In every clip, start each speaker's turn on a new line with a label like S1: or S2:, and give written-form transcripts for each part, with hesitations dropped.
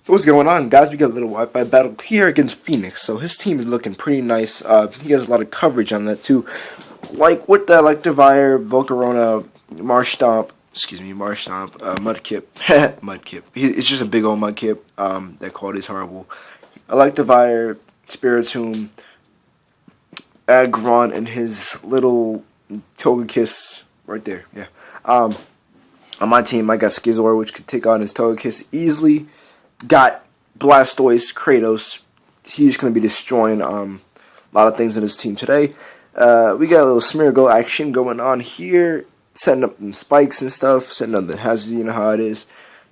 S1: What's going on, guys? We got a little Wi-Fi battle here against Phoenix. So his team is looking pretty nice. He has a lot of coverage on that too. Like with the Electivire, Volcarona, Marshtomp, Mudkip. Mudkip. It's just a big old Mudkip. That quality is horrible. Electivire, Spiritomb, Aggromon, and his little Togekiss right there. Yeah. On my team, I got Skizor, which could take on his Togekiss easily. Got Blastoises, Kratos. He's going to be destroying a lot of things in his team today. We got a little Smeargle action going on here, setting up some spikes and stuff, setting up the hazards, you know how it is.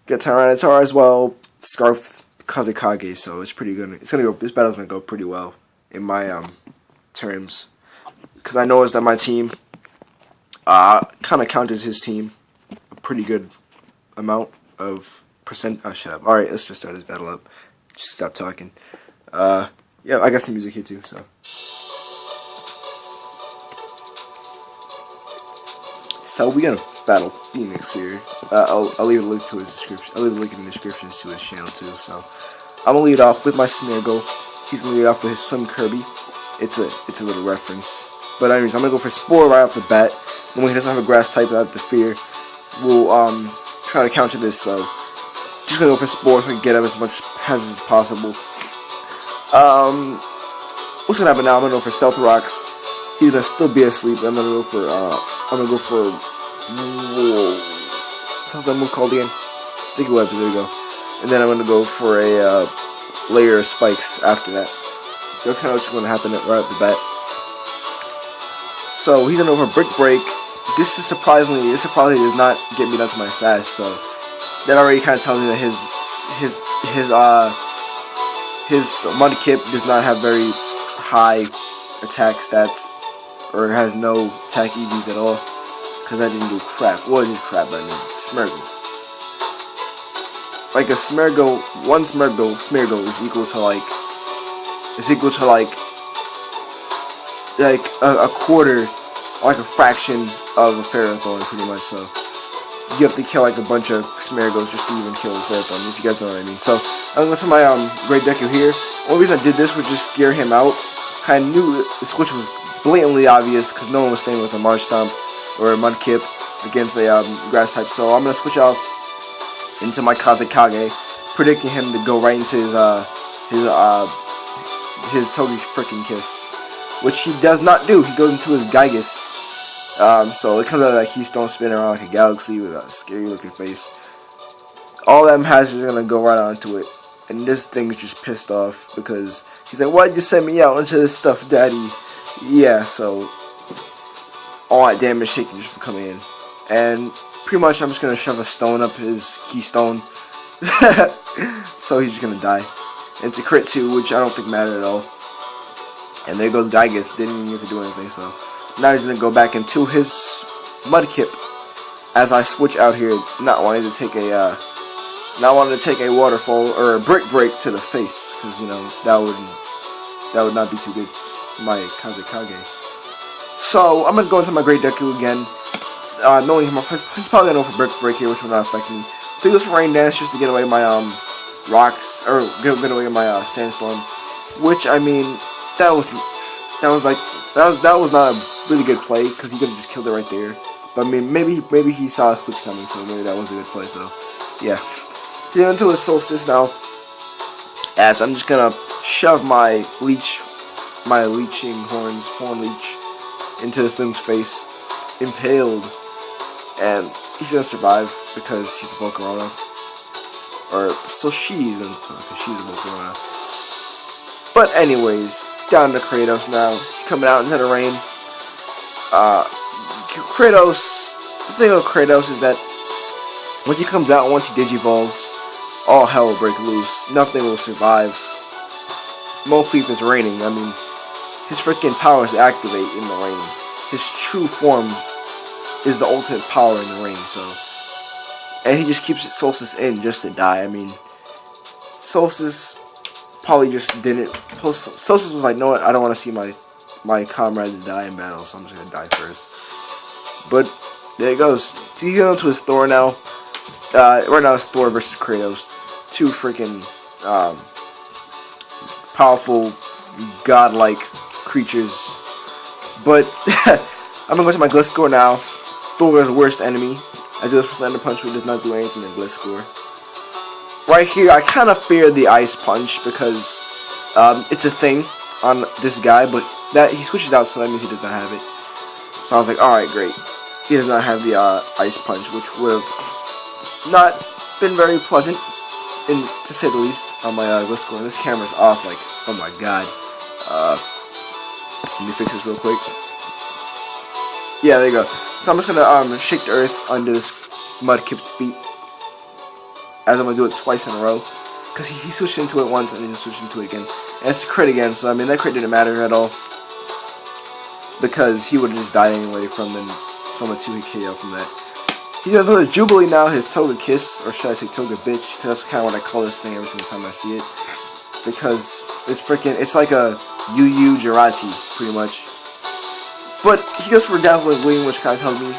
S1: Got Tyranitar as well, Scarf, Kazekage, so it's pretty good. It's gonna go. This battle's gonna go pretty well in my terms, because I noticed that my team kind of counted his team a pretty good amount of percent. Oh, shut up. All right, let's just start this battle up. Just stop talking. Yeah, I got some music here too. So we gonna battle Phoenix here. I'll leave a link to his description. I'll leave a link in the descriptions to his channel too. So I'm gonna lead off with my Smeargle. He's gonna lead off with his Swim Kirby. It's a little reference. But anyways, I'm gonna go for Spore right off the bat. And when he doesn't have a grass type out the fear, we'll try to counter this. So just gonna go for Spore so we can get up as much hazards as possible. What's gonna happen now? I'm gonna go for Stealth Rocks. He's gonna still be asleep. I'm gonna go for what's that move called again? Sticky Web. There we go. And then I'm gonna go for a layer of spikes after that. That's kind of what's gonna happen right off the bat. So he's gonna go for Brick Break. This surprisingly does not get me down to my sash. So that already kind of tells me that his Mudkip does not have very high attack stats, or has no attack EVs at all, because I didn't do crap. Well, I did crap, but I mean Smeargle. Like a Smeargle, one Smeargle is equal to like a quarter, like a fraction of a Ferrothorn, pretty much. So you have to kill like a bunch of Smeargles just to even kill a Ferrothorn, if you guys know what I mean. So I'm going to my Great Deku here. The only reason I did this was just scare him out. I knew the switch was blatantly obvious because no one was staying with a Marshtomp or a Mudkip against a grass type. So I'm going to switch out into my Kazekage, predicting him to go right into his Togekiss freaking Kiss, which he does not do. He goes into his Gygus. So it comes out like he's stone spinning around like a galaxy with a scary looking face. All them hazards are gonna go right onto it, and this thing's just pissed off because he's like, "Why'd you send me out into this stuff, Daddy?" Yeah, so all that damage taken just for coming in, and pretty much I'm just gonna shove a stone up his keystone, so he's just gonna die. And it's a crit too, which I don't think mattered at all. And there goes Gygus, didn't even get to do anything. So now he's gonna go back into his Mudkip as I switch out here, not wanting to take a waterfall or a Brick Break to the face, because you know that would not be too good for my Kazekage. So I'm gonna go into my Great Deku again, knowing he's probably gonna go for Brick Break here, which will not affect me. So he goes for Rain Dance just to get away my rocks, or get away my Sandstorm, which I mean that was not a really good play because he could have just killed it right there. But I mean maybe he saw a switch coming, so maybe that was a good play. So yeah, he's into his Solstice now. As I'm just gonna shove my leeching horn leech into this thing's face, impaled, and he's gonna survive because he's a Volcarona. Or so she's gonna survive because she's a Volcarona. But anyways, down to Kratos now. He's coming out into the rain. Kratos. The thing about Kratos is that once he comes out, once he digivolves, all hell will break loose. Nothing will survive. Mostly if it's raining. I mean, his freaking powers activate in the rain. His true form is the ultimate power in the rain. So, and he just keeps it Solstice in just to die. I mean, Solstice probably just didn't. Solstice was like, no, I don't want to see my comrades die in battle, so I'm just gonna die first. But there it goes. So he's going to his Thor now. Right now it's Thor versus Kratos. Two freaking powerful, godlike creatures. But I'm gonna go to my Gliscor now. Thor's worst enemy, as it goes for Thunder Punch, which does not do anything to Gliscor. Right here, I kind of fear the Ice Punch because it's a thing on this guy, but that he switches out, so that means he does not have it. So I was like, alright, great. He does not have the Ice Punch, which would have not been very pleasant, to say the least, on my Gliscor. This camera's off, like, oh my god. Let me fix this real quick. Yeah, there you go. So I'm just gonna shake the earth under this Mudkip's feet, as I'm gonna do it twice in a row, because he switched into it once and then he switched into it again. And it's a crit again, so I mean that crit didn't matter at all, because he would have just died anyway from a 2-hit KO from that. He's gonna do his Jubilee now, his Toga Kiss, or should I say Toga Bitch, because that's kind of what I call this thing every single time I see it, because it's like a Yu Jirachi, pretty much. But he goes for Dazzling Gleam, which kind of tells me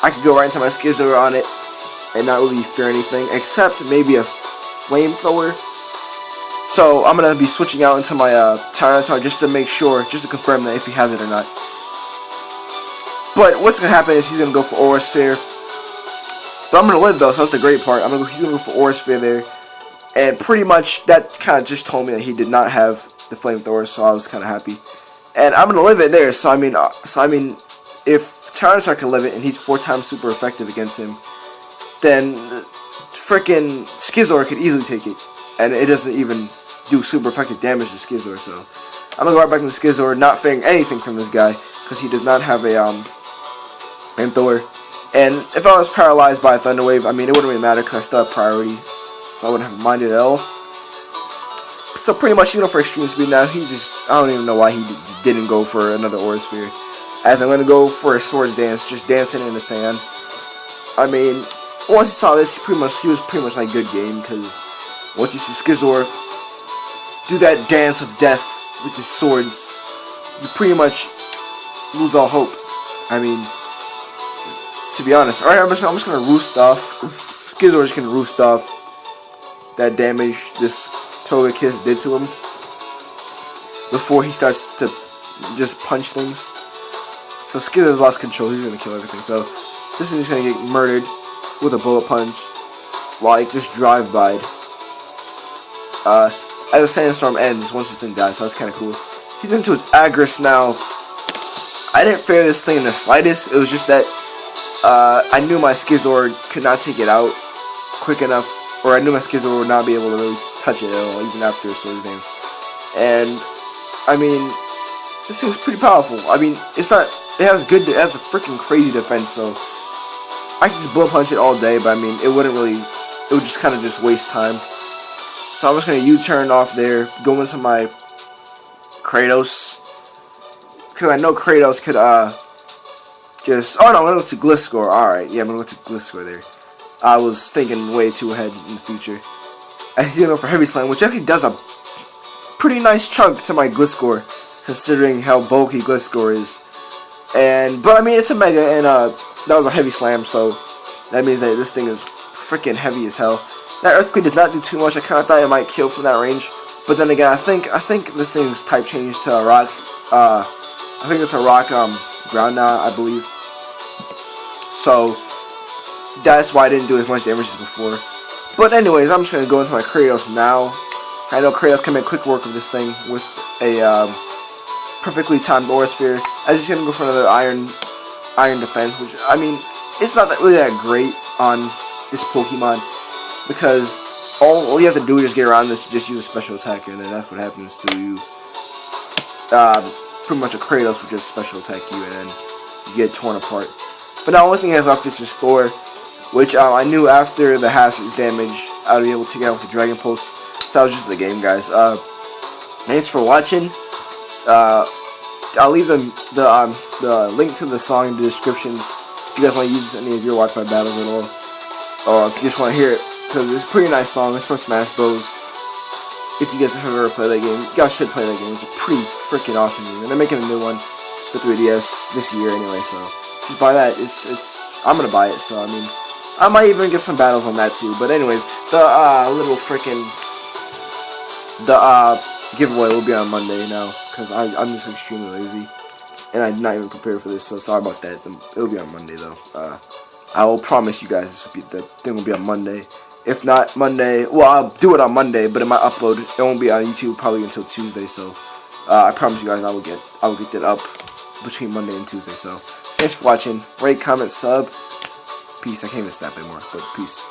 S1: I could go right into my Scizor on it and not really fear anything, except maybe a Flamethrower. So I'm going to be switching out into my Tyranitar just to make sure, just to confirm that if he has it or not. But what's going to happen is he's going to go for Aura Sphere. But I'm going to live though, so that's the great part. He's going to go for Aura Sphere there. And pretty much that kind of just told me that he did not have the Flamethrower, so I was kind of happy. And I'm going to live it there, so I mean if Tyranitar can live it and he's 4 times super effective against him, then frickin' Scizor could easily take it. And it doesn't even do super effective damage to Scizor, so I'm going to go right back into Scizor, not fearing anything from this guy, because he does not have a Flamethrower. And if I was paralyzed by a Thunder Wave, I mean, it wouldn't really matter because I still have priority, so I wouldn't have minded at all. So pretty much, for Extreme Speed now. I don't even know why he didn't go for another Aura Sphere. As I'm going to go for a Swords Dance, just dancing in the sand. I mean, once he saw this, he was pretty much like good game, because once you see Scizor do that dance of death with his swords, you pretty much lose all hope. I mean, to be honest. Alright, I'm just going to roost off. Scizor just going to roost off that damage this Toga Kiss did to him before he starts to just punch things. So Scizor's lost control. He's going to kill everything. So this is just going to get murdered with a bullet punch while it just drive-by'd. As the sandstorm ends, once this thing dies, so that's kind of cool. He's into his Aggress now. I didn't fear this thing in the slightest. It was just that I knew my Scizor could not take it out quick enough, or I knew my Scizor would not be able to really touch it at all, even after a Swords Dance. And I mean, this thing's pretty powerful. I mean, it has a freaking crazy defense, so I could just bullet punch it all day, but I mean, it would just kind of just waste time. So I'm just going to U-turn off there, go into my Kratos, because I know Kratos could, oh no, I'm going to go to Gliscor. Alright, yeah, I'm going to go to Gliscor there. I was thinking way too ahead in the future. And he's going to go for Heavy Slam, which actually does a pretty nice chunk to my Gliscor, considering how bulky Gliscor is. But I mean, it's a Mega, and that was a Heavy Slam, so that means that this thing is freaking heavy as hell. That Earthquake does not do too much. I kind of thought it might kill from that range, but then again, I think this thing's type changed to a rock. I think it's a rock ground now, I believe. So that's why I didn't do as much damage as before. But anyways, I'm just gonna go into my Kratos now. I know Kratos can make quick work of this thing with a perfectly timed Aura Sphere. As he's gonna go for another Iron Defense, which I mean, it's not really that great on this Pokemon, because all you have to do is just get around this, just use a special attack, and then that's what happens to you. Pretty much a Kratos would just special attack you, and then you get torn apart. But now the only thing he has left is his Thor, which I knew after the Hazard's damage, I would be able to take it out with the Dragon Pulse. So that was just the game, guys. Thanks for watching. I'll leave the link to the song in the descriptions if you guys want to use any of your Wi-Fi battles at all, or if you just want to hear it, because it's a pretty nice song. It's from Smash Bros. If you guys have ever played that game, you guys should play that game. It's a pretty freaking awesome game, and they're making a new one for 3DS this year anyway. So just buy that. I'm gonna buy it. So I mean, I might even get some battles on that too. But anyways, the little freaking giveaway will be on Monday now, because I'm just extremely lazy and I'm not even prepared for this. So sorry about that. It'll be on Monday though. I will promise you guys the thing will be on Monday. If not Monday, well, I'll do it on Monday, but it might upload. It won't be on YouTube probably until Tuesday. So I promise you guys I will get that up between Monday and Tuesday. So thanks for watching. Rate, comment, sub. Peace. I can't even snap anymore, but peace.